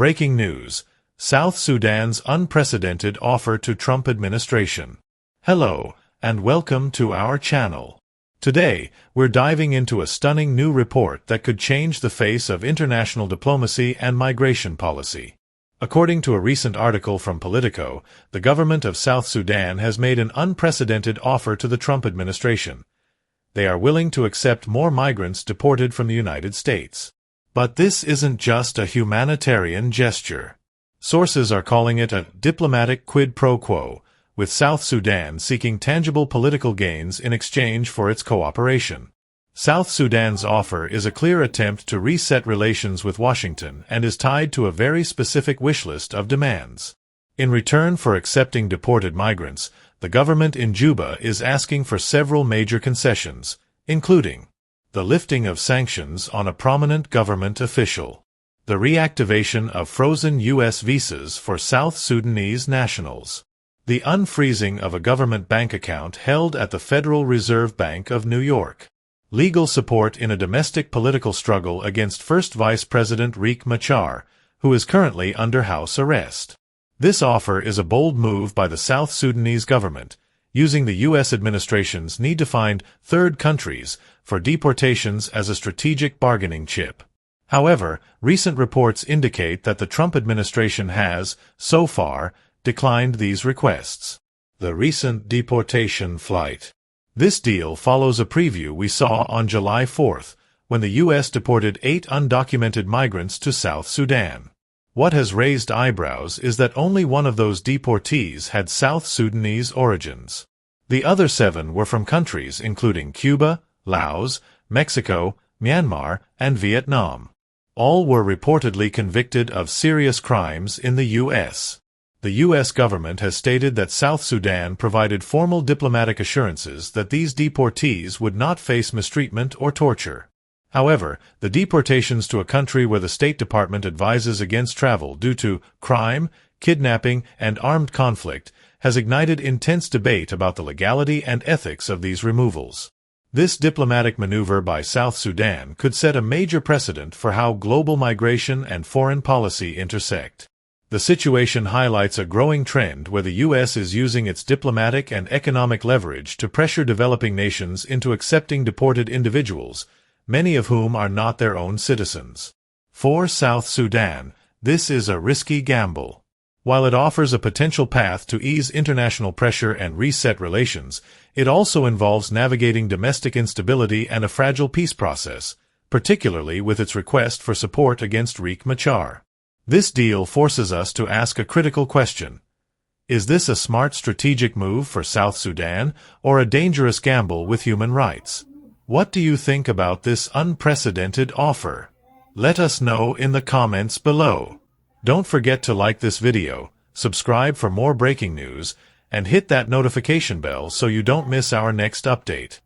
Breaking news: South Sudan's unprecedented offer to Trump administration. Hello, and welcome to our channel. Today, we're diving into a stunning new report that could change the face of international diplomacy and migration policy. According to a recent article from Politico, the government of South Sudan has made an unprecedented offer to the Trump administration. They are willing to accept more migrants deported from the United States. But this isn't just a humanitarian gesture. Sources are calling it a diplomatic quid pro quo, with South Sudan seeking tangible political gains in exchange for its cooperation. South Sudan's offer is a clear attempt to reset relations with Washington and is tied to a very specific wishlist of demands. In return for accepting deported migrants, the government in Juba is asking for several major concessions, including the lifting of sanctions on a prominent government official, the reactivation of frozen U.S. visas for South Sudanese nationals, the unfreezing of a government bank account held at the Federal Reserve Bank of New York, legal support in a domestic political struggle against First Vice President Riek Machar, who is currently under house arrest. This offer is a bold move by the South Sudanese government, using the U.S. administration's need to find third countries for deportations as a strategic bargaining chip. However, recent reports indicate that the Trump administration has, so far, declined these requests. The recent deportation flight. This deal follows a preview we saw on July 4th, when the U.S. deported 8 undocumented migrants to South Sudan. What has raised eyebrows is that only one of those deportees had South Sudanese origins. The other 7 were from countries including Cuba, Laos, Mexico, Myanmar, and Vietnam. All were reportedly convicted of serious crimes in the U.S. The U.S. government has stated that South Sudan provided formal diplomatic assurances that these deportees would not face mistreatment or torture. However, the deportations to a country where the State Department advises against travel due to crime, kidnapping, and armed conflict has ignited intense debate about the legality and ethics of these removals. This diplomatic maneuver by South Sudan could set a major precedent for how global migration and foreign policy intersect. The situation highlights a growing trend where the U.S. is using its diplomatic and economic leverage to pressure developing nations into accepting deported individuals, many of whom are not their own citizens. For South Sudan, this is a risky gamble. While it offers a potential path to ease international pressure and reset relations, it also involves navigating domestic instability and a fragile peace process, particularly with its request for support against Riek Machar. This deal forces us to ask a critical question. Is this a smart strategic move for South Sudan, or a dangerous gamble with human rights? What do you think about this unprecedented offer? Let us know in the comments below. Don't forget to like this video, subscribe for more breaking news, and hit that notification bell so you don't miss our next update.